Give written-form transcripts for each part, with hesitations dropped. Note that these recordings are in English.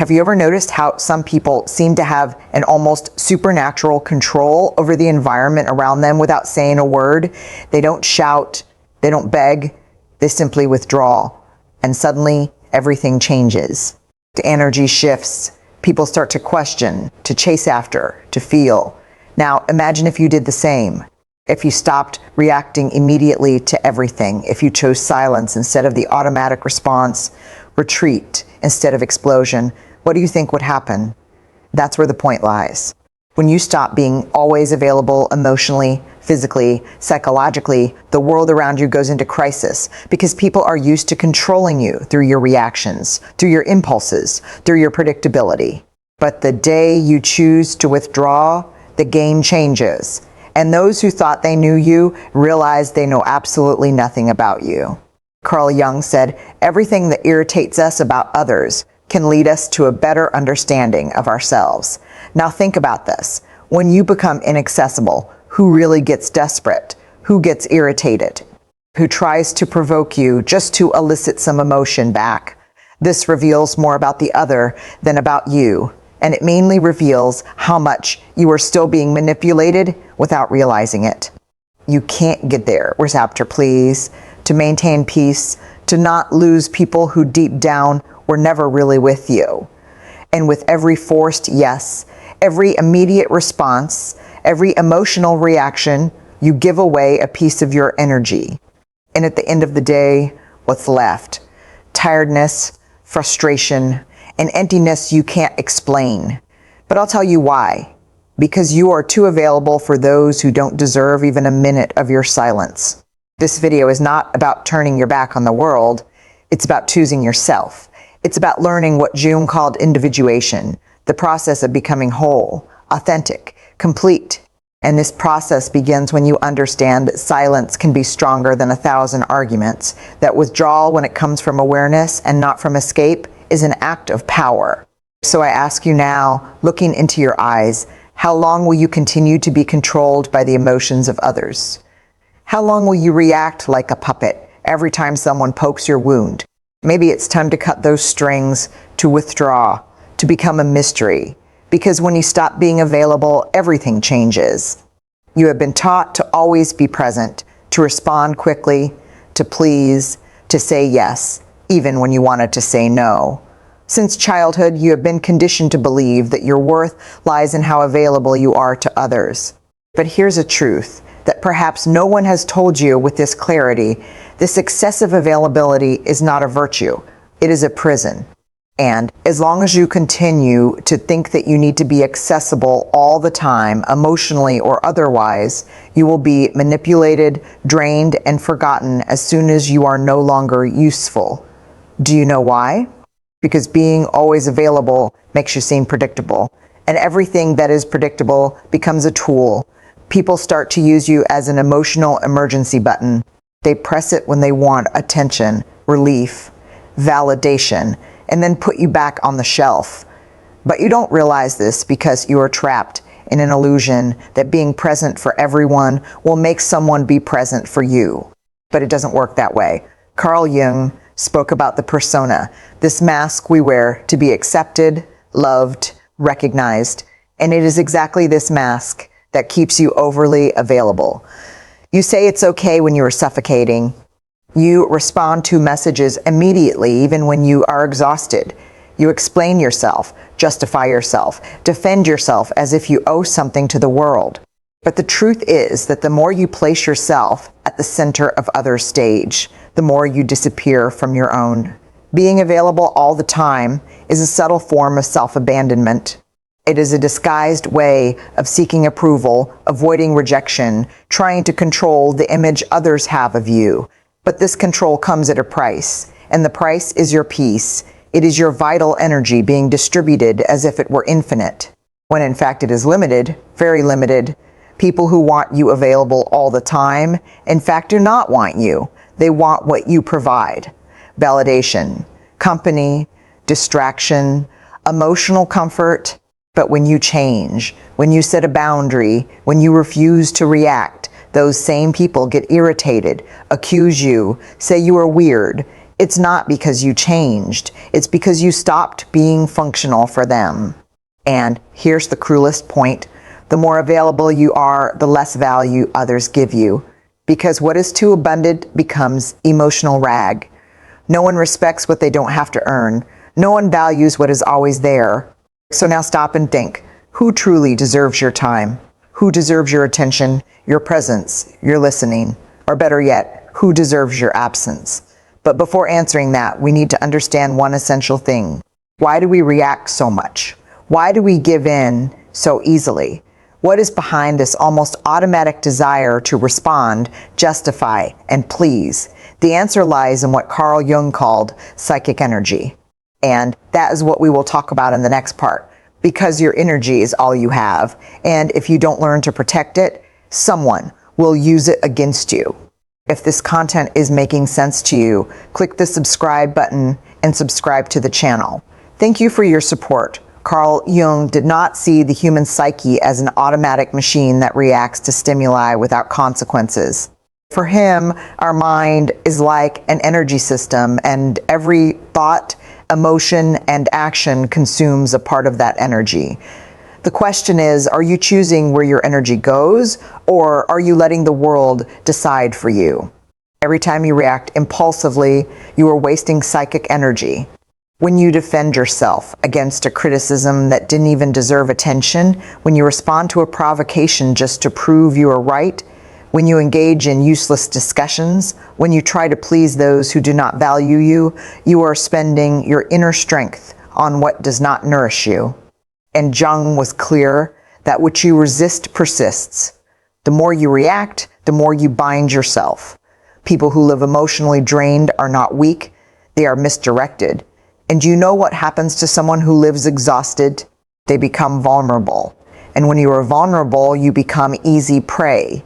Have you ever noticed how some people seem to have an almost supernatural control over the environment around them without saying a word? They don't shout, they don't beg, they simply withdraw. And suddenly, everything changes. The energy shifts. People start to question, to chase after, to feel. Now, imagine if you did the same. If you stopped reacting immediately to everything, if you chose silence instead of the automatic response, retreat instead of explosion, what do you think would happen? That's where the point lies. When you stop being always available emotionally, physically, psychologically, the world around you goes into crisis because people are used to controlling you through your reactions, through your impulses, through your predictability. But the day you choose to withdraw, the game changes. And those who thought they knew you realize they know absolutely nothing about you. Carl Jung said, everything that irritates us about others can lead us to a better understanding of ourselves. Now think about this. When you become inaccessible, who really gets desperate? Who gets irritated? Who tries to provoke you just to elicit some emotion back? This reveals more about the other than about you. And it mainly reveals how much you are still being manipulated without realizing it. You can't get there. Where's after please? To maintain peace, to not lose people who deep down were never really with you. And with every forced yes, every immediate response, every emotional reaction, you give away a piece of your energy. And at the end of the day, what's left? Tiredness, frustration, an emptiness you can't explain. But I'll tell you why. Because you are too available for those who don't deserve even a minute of your silence. This video is not about turning your back on the world. It's about choosing yourself. It's about learning what Jung called individuation, the process of becoming whole, authentic, complete. And this process begins when you understand that silence can be stronger than 1,000 arguments, that withdrawal when it comes from awareness and not from escape is an act of power. So I ask you now, looking into your eyes, how long will you continue to be controlled by the emotions of others? How long will you react like a puppet every time someone pokes your wound? Maybe it's time to cut those strings, to withdraw, to become a mystery. Because when you stop being available, everything changes. You have been taught to always be present, to respond quickly, to please, to say yes, even when you wanted to say no. Since childhood, you have been conditioned to believe that your worth lies in how available you are to others. But here's a truth that perhaps no one has told you with this clarity. This excessive availability is not a virtue. It is a prison. And as long as you continue to think that you need to be accessible all the time, emotionally or otherwise, you will be manipulated, drained, and forgotten as soon as you are no longer useful. Do you know why? Because being always available makes you seem predictable. And everything that is predictable becomes a tool. People start to use you as an emotional emergency button. They press it when they want attention, relief, validation, and then put you back on the shelf. But you don't realize this because you are trapped in an illusion that being present for everyone will make someone be present for you. But it doesn't work that way. Carl Jung spoke about the persona, this mask we wear to be accepted, loved, recognized, and it is exactly this mask that keeps you overly available. You say it's okay when you are suffocating. You respond to messages immediately, even when you are exhausted. You explain yourself, justify yourself, defend yourself as if you owe something to the world. But the truth is that the more you place yourself at the center of others' stage, the more you disappear from your own. Being available all the time is a subtle form of self-abandonment. It is a disguised way of seeking approval, avoiding rejection, trying to control the image others have of you. But this control comes at a price, and the price is your peace. It is your vital energy being distributed as if it were infinite, when in fact it is limited, very limited. People who want you available all the time, in fact, do not want you. They want what you provide. Validation, company, distraction, emotional comfort. But when you change, when you set a boundary, when you refuse to react, those same people get irritated, accuse you, say you are weird, It's not because you changed. It's because you stopped being functional for them. And here's the cruelest point. The more available you are, the less value others give you. Because what is too abundant becomes emotional rag. No one respects what they don't have to earn. No one values what is always there. So now stop and think. Who truly deserves your time? Who deserves your attention, your presence, your listening? Or better yet, who deserves your absence? But before answering that, we need to understand one essential thing. Why do we react so much? Why do we give in so easily? What is behind this almost automatic desire to respond, justify, and please? The answer lies in what Carl Jung called psychic energy. And that is what we will talk about in the next part. Because your energy is all you have. And if you don't learn to protect it, someone will use it against you. If this content is making sense to you, click the subscribe button and subscribe to the channel. Thank you for your support. Carl Jung did not see the human psyche as an automatic machine that reacts to stimuli without consequences. For him, our mind is like an energy system, and every thought, emotion, and action consumes a part of that energy. The question is, are you choosing where your energy goes, or are you letting the world decide for you? Every time you react impulsively, you are wasting psychic energy. When you defend yourself against a criticism that didn't even deserve attention, when you respond to a provocation just to prove you are right, when you engage in useless discussions, when you try to please those who do not value you, you are spending your inner strength on what does not nourish you. And Jung was clear that what you resist persists. The more you react, the more you bind yourself. People who live emotionally drained are not weak, they are misdirected. And you know what happens to someone who lives exhausted? They become vulnerable. And when you are vulnerable, you become easy prey.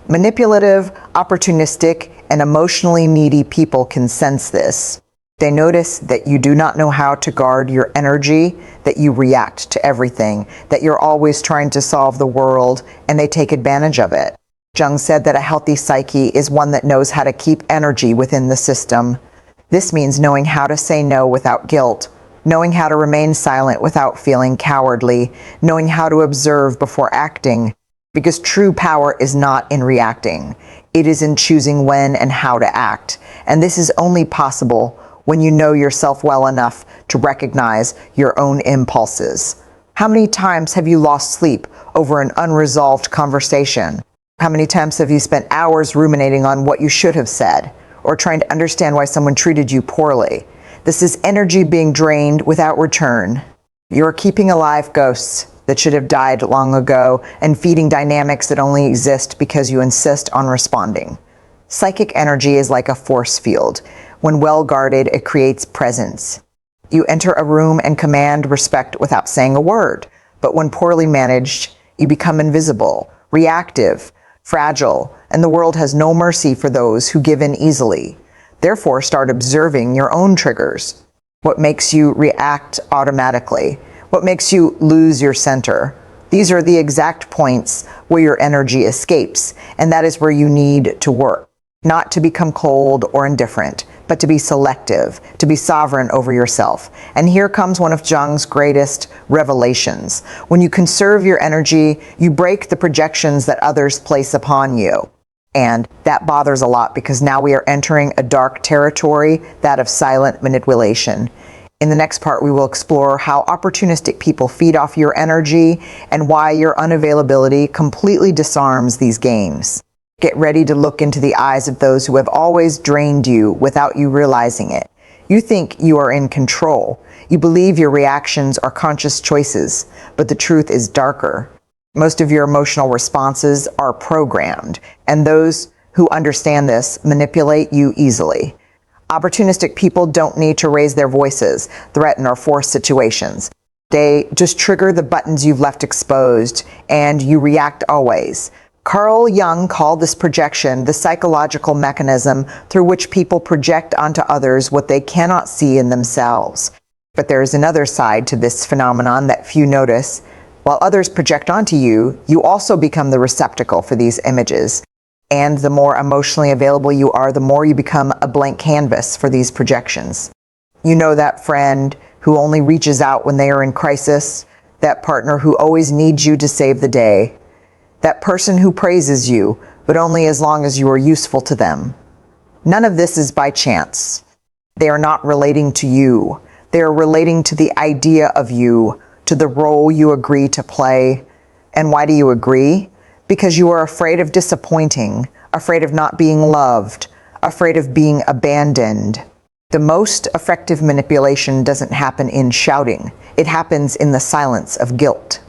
Manipulative, opportunistic, and emotionally needy people can sense this. They notice that you do not know how to guard your energy, that you react to everything, that you're always trying to solve the world, and they take advantage of it. Jung said that a healthy psyche is one that knows how to keep energy within the system. This means knowing how to say no without guilt, knowing how to remain silent without feeling cowardly, knowing how to observe before acting, because true power is not in reacting. It is in choosing when and how to act. And this is only possible when you know yourself well enough to recognize your own impulses. How many times have you lost sleep over an unresolved conversation? How many times have you spent hours ruminating on what you should have said, or trying to understand why someone treated you poorly? This is energy being drained without return. You're keeping alive ghosts that should have died long ago and feeding dynamics that only exist because you insist on responding. Psychic energy is like a force field. When well guarded, it creates presence. You enter a room and command respect without saying a word. But when poorly managed, you become invisible, reactive, fragile, and the world has no mercy for those who give in easily. Therefore, start observing your own triggers. What makes you react automatically? What makes you lose your center? These are the exact points where your energy escapes, and that is where you need to work. Not to become cold or indifferent, but to be selective, to be sovereign over yourself. And here comes one of Jung's greatest revelations. When you conserve your energy, you break the projections that others place upon you. And that bothers a lot because now we are entering a dark territory, that of silent manipulation. In the next part, we will explore how opportunistic people feed off your energy and why your unavailability completely disarms these games. Get ready to look into the eyes of those who have always drained you without you realizing it. You think you are in control. You believe your reactions are conscious choices, but the truth is darker. Most of your emotional responses are programmed, and those who understand this manipulate you easily. Opportunistic people don't need to raise their voices, threaten, or force situations. They just trigger the buttons you've left exposed, and you react always. Carl Jung called this projection the psychological mechanism through which people project onto others what they cannot see in themselves. But there is another side to this phenomenon that few notice. While others project onto you, you also become the receptacle for these images. And the more emotionally available you are, the more you become a blank canvas for these projections. You know that friend who only reaches out when they are in crisis, that partner who always needs you to save the day, that person who praises you, but only as long as you are useful to them. None of this is by chance. They are not relating to you. They are relating to the idea of you, to the role you agree to play. And why do you agree? Because you are afraid of disappointing, afraid of not being loved, afraid of being abandoned. The most effective manipulation doesn't happen in shouting. It happens in the silence of guilt.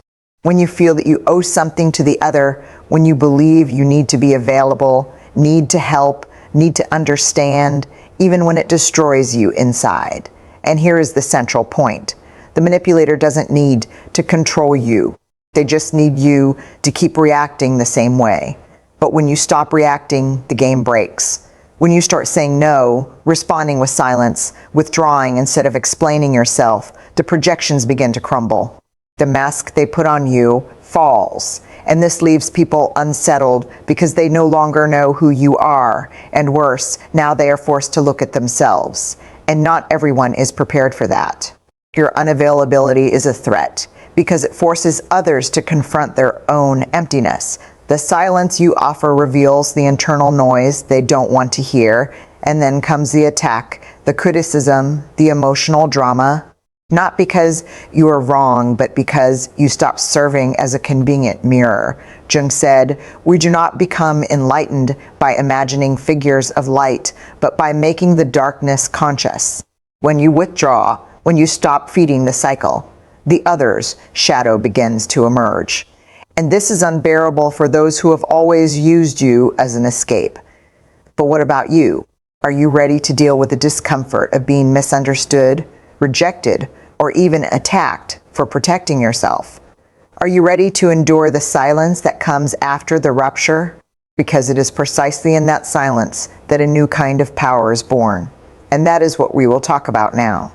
When you feel that you owe something to the other, when you believe you need to be available, need to help, need to understand, even when it destroys you inside. And here is the central point. The manipulator doesn't need to control you. They just need you to keep reacting the same way. But when you stop reacting, the game breaks. When you start saying no, responding with silence, withdrawing instead of explaining yourself, the projections begin to crumble. The mask they put on you falls, and this leaves people unsettled because they no longer know who you are, and worse, now they are forced to look at themselves. And not everyone is prepared for that. Your unavailability is a threat because it forces others to confront their own emptiness. The silence you offer reveals the internal noise they don't want to hear, and then comes the attack, the criticism, the emotional drama. Not because you are wrong, but because you stop serving as a convenient mirror. Jung said, "We do not become enlightened by imagining figures of light, but by making the darkness conscious." When you withdraw, when you stop feeding the cycle, the other's shadow begins to emerge. And this is unbearable for those who have always used you as an escape. But what about you? Are you ready to deal with the discomfort of being misunderstood, rejected, or even attacked for protecting yourself? Are you ready to endure the silence that comes after the rupture? Because it is precisely in that silence that a new kind of power is born. And that is what we will talk about now.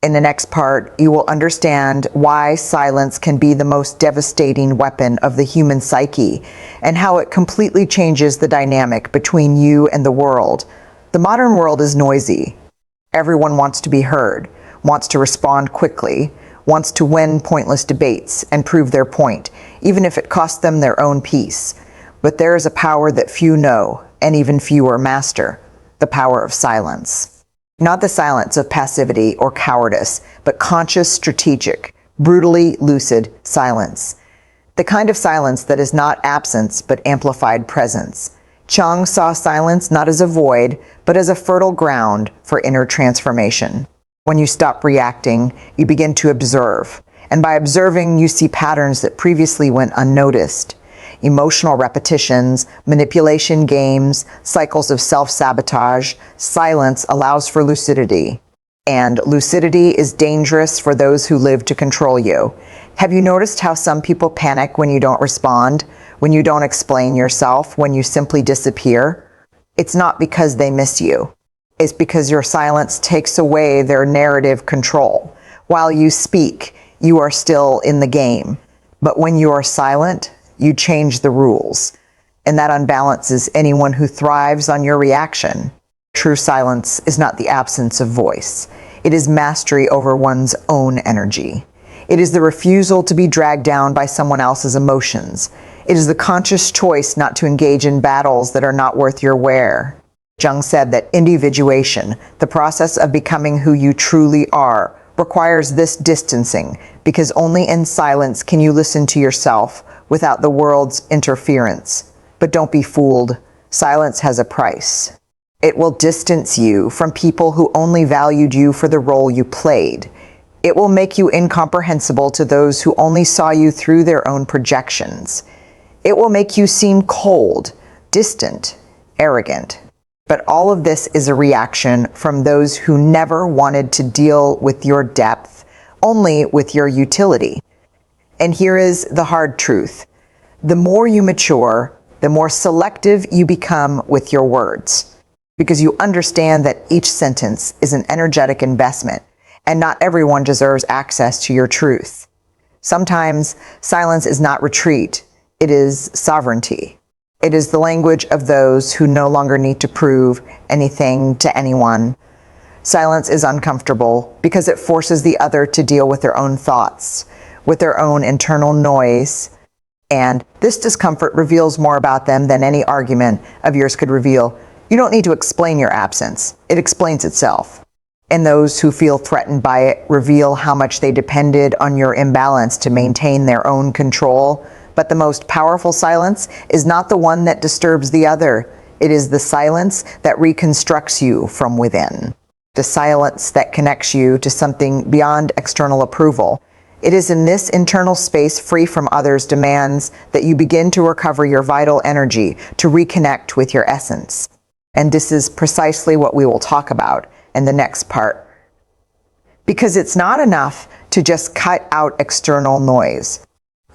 In the next part, you will understand why silence can be the most devastating weapon of the human psyche, and how it completely changes the dynamic between you and the world. The modern world is noisy. Everyone wants to be heard, wants to respond quickly, wants to win pointless debates and prove their point, even if it costs them their own peace. But there is a power that few know, and even fewer master, the power of silence. Not the silence of passivity or cowardice, but conscious, strategic, brutally lucid silence. The kind of silence that is not absence, but amplified presence. Chung saw silence not as a void, but as a fertile ground for inner transformation. When you stop reacting, you begin to observe. And by observing, you see patterns that previously went unnoticed. Emotional repetitions, manipulation games, cycles of self-sabotage. Silence allows for lucidity. And lucidity is dangerous for those who live to control you. Have you noticed how some people panic when you don't respond, when you don't explain yourself, when you simply disappear? It's not because they miss you. It's because your silence takes away their narrative control. While you speak, you are still in the game. But when you are silent, you change the rules. And that unbalances anyone who thrives on your reaction. True silence is not the absence of voice. It is mastery over one's own energy. It is the refusal to be dragged down by someone else's emotions. It is the conscious choice not to engage in battles that are not worth your wear. Jung said that individuation, the process of becoming who you truly are, requires this distancing, because only in silence can you listen to yourself without the world's interference. But don't be fooled. Silence has a price. It will distance you from people who only valued you for the role you played. It will make you incomprehensible to those who only saw you through their own projections. It will make you seem cold, distant, arrogant. But all of this is a reaction from those who never wanted to deal with your depth, only with your utility. And here is the hard truth. The more you mature, the more selective you become with your words, because you understand that each sentence is an energetic investment, and not everyone deserves access to your truth. Sometimes silence is not retreat, it is sovereignty. It is the language of those who no longer need to prove anything to anyone. Silence is uncomfortable because it forces the other to deal with their own thoughts, with their own internal noise, and this discomfort reveals more about them than any argument of yours could reveal. You don't need to explain your absence. It explains itself. And those who feel threatened by it reveal how much they depended on your imbalance to maintain their own control. But the most powerful silence is not the one that disturbs the other. It is the silence that reconstructs you from within. The silence that connects you to something beyond external approval. It is in this internal space free from others' demands that you begin to recover your vital energy, to reconnect with your essence. And this is precisely what we will talk about in the next part. Because it's not enough to just cut out external noise.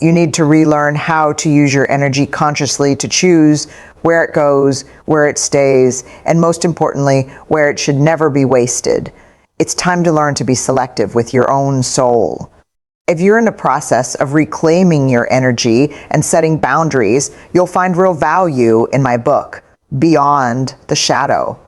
You need to relearn how to use your energy consciously to choose where it goes, where it stays, and most importantly, where it should never be wasted. It's time to learn to be selective with your own soul. If you're in the process of reclaiming your energy and setting boundaries, you'll find real value in my book, Beyond the Shadow.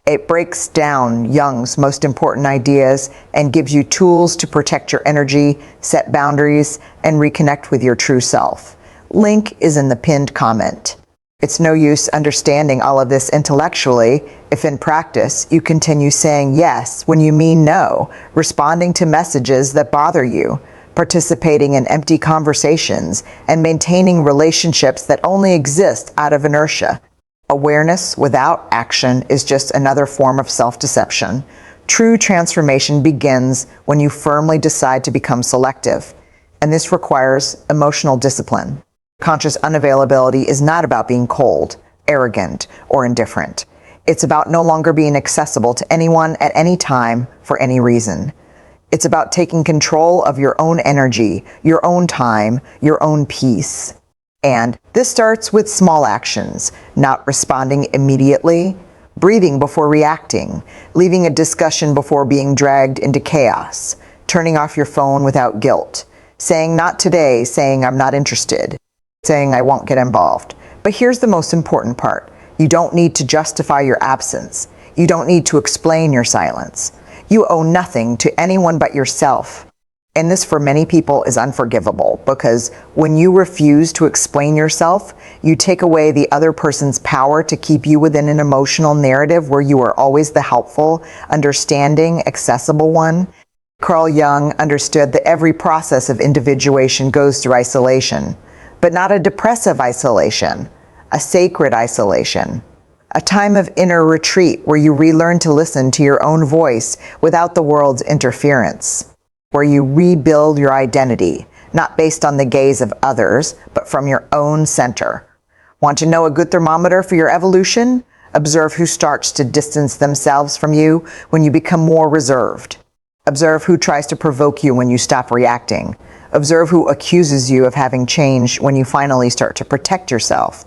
It breaks down Jung's most important ideas and gives you tools to protect your energy, set boundaries, and reconnect with your true self. Link is in the pinned comment. It's no use understanding all of this intellectually if in practice you continue saying yes when you mean no, responding to messages that bother you, participating in empty conversations, and maintaining relationships that only exist out of inertia. Awareness without action is just another form of self-deception. True transformation begins when you firmly decide to become selective, and this requires emotional discipline. Conscious unavailability is not about being cold, arrogant, or indifferent. It's about no longer being accessible to anyone at any time for any reason. It's about taking control of your own energy, your own time, your own peace. And this starts with small actions, not responding immediately, breathing before reacting, leaving a discussion before being dragged into chaos, turning off your phone without guilt, saying not today, saying I'm not interested, saying I won't get involved. But here's the most important part. You don't need to justify your absence. You don't need to explain your silence. You owe nothing to anyone but yourself. And this for many people is unforgivable because when you refuse to explain yourself, you take away the other person's power to keep you within an emotional narrative where you are always the helpful, understanding, accessible one. Carl Jung understood that every process of individuation goes through isolation, but not a depressive isolation, a sacred isolation. A time of inner retreat where you relearn to listen to your own voice without the world's interference. Where you rebuild your identity, not based on the gaze of others, but from your own center. Want to know a good thermometer for your evolution? Observe who starts to distance themselves from you when you become more reserved. Observe who tries to provoke you when you stop reacting. Observe who accuses you of having changed when you finally start to protect yourself.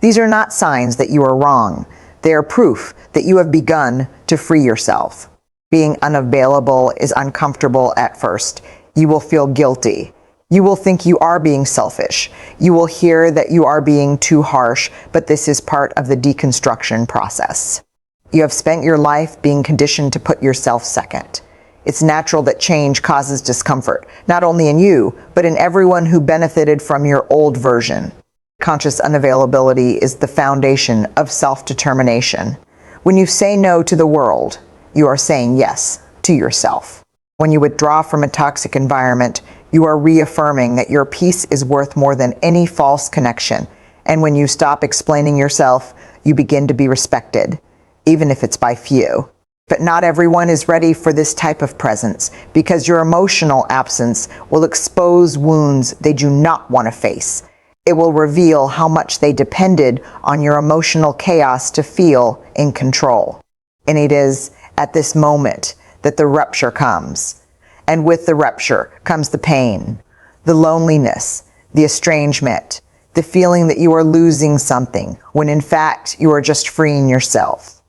These are not signs that you are wrong. They are proof that you have begun to free yourself. Being unavailable is uncomfortable at first. You will feel guilty. You will think you are being selfish. You will hear that you are being too harsh, but this is part of the deconstruction process. You have spent your life being conditioned to put yourself second. It's natural that change causes discomfort, not only in you, but in everyone who benefited from your old version. Conscious unavailability is the foundation of self-determination. When you say no to the world, you are saying yes to yourself. When you withdraw from a toxic environment, you are reaffirming that your peace is worth more than any false connection. And when you stop explaining yourself, you begin to be respected, even if it's by few. But not everyone is ready for this type of presence because your emotional absence will expose wounds they do not want to face. It will reveal how much they depended on your emotional chaos to feel in control. And it is at this moment that the rupture comes. And with the rupture comes the pain, the loneliness, the estrangement, the feeling that you are losing something when in fact you are just freeing yourself.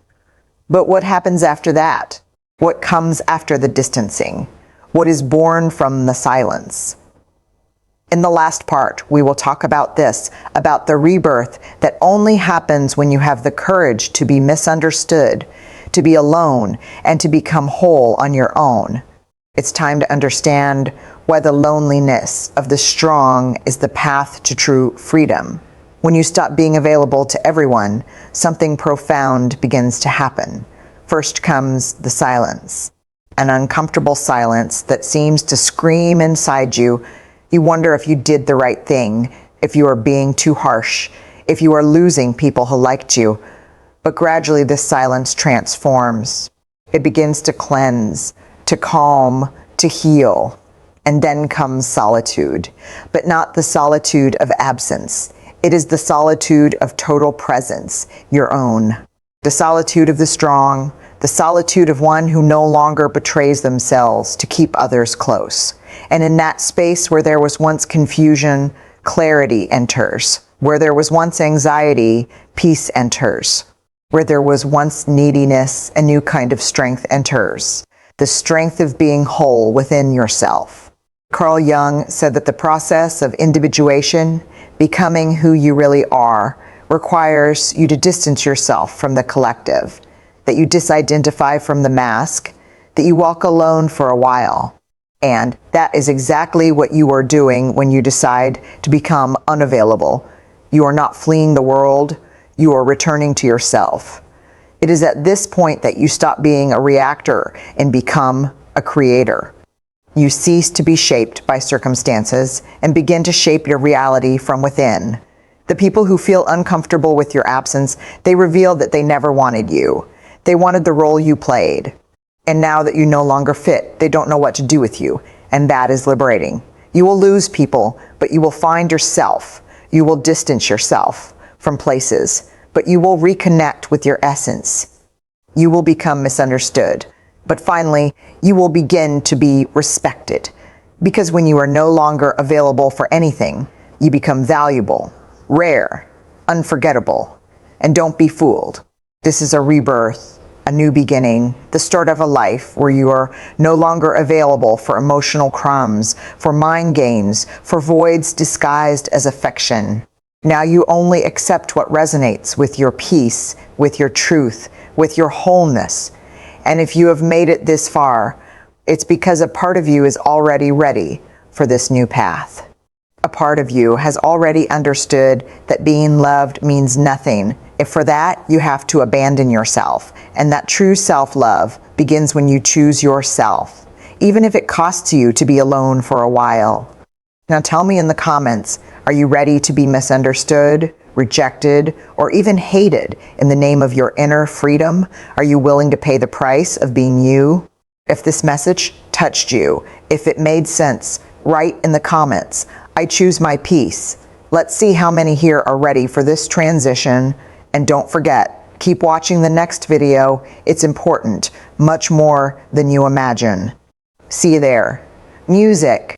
But what happens after that? What comes after the distancing? What is born from the silence? In the last part, we will talk about this, about the rebirth that only happens when you have the courage to be misunderstood, to be alone, and to become whole on your own. It's time to understand why the loneliness of the strong is the path to true freedom. When you stop being available to everyone, something profound begins to happen. First comes the silence, an uncomfortable silence that seems to scream inside you. You wonder if you did the right thing, if you are being too harsh, if you are losing people who liked you. But gradually this silence transforms. It begins to cleanse, to calm, to heal. And then comes solitude, but not the solitude of absence. It is the solitude of total presence, your own. The solitude of the strong, the solitude of one who no longer betrays themselves to keep others close. And in that space where there was once confusion, clarity enters. Where there was once anxiety, peace enters. Where there was once neediness, a new kind of strength enters. The strength of being whole within yourself. Carl Jung said that the process of individuation, becoming who you really are, requires you to distance yourself from the collective, that you disidentify from the mask, that you walk alone for a while. And that is exactly what you are doing when you decide to become unavailable. You are not fleeing the world, you are returning to yourself. It is at this point that you stop being a reactor and become a creator. You cease to be shaped by circumstances and begin to shape your reality from within. The people who feel uncomfortable with your absence, they reveal that they never wanted you. They wanted the role you played. And now that you no longer fit, they don't know what to do with you. And that is liberating. You will lose people, but you will find yourself. You will distance yourself from places, but you will reconnect with your essence. You will become misunderstood. But finally, you will begin to be respected. Because when you are no longer available for anything, you become valuable, rare, unforgettable. And don't be fooled. This is a rebirth, a new beginning, the start of a life where you are no longer available for emotional crumbs, for mind games, for voids disguised as affection. Now you only accept what resonates with your peace, with your truth, with your wholeness. And if you have made it this far, it's because a part of you is already ready for this new path. A part of you has already understood that being loved means nothing if for that you have to abandon yourself. And that true self-love begins when you choose yourself, even if it costs you to be alone for a while. Now tell me in the comments, are you ready to be misunderstood, rejected, or even hated in the name of your inner freedom? Are you willing to pay the price of being you? If this message touched you, if it made sense, write in the comments, I choose my peace. Let's see how many here are ready for this transition. And don't forget, keep watching the next video. It's important, much more than you imagine. See you there. Music.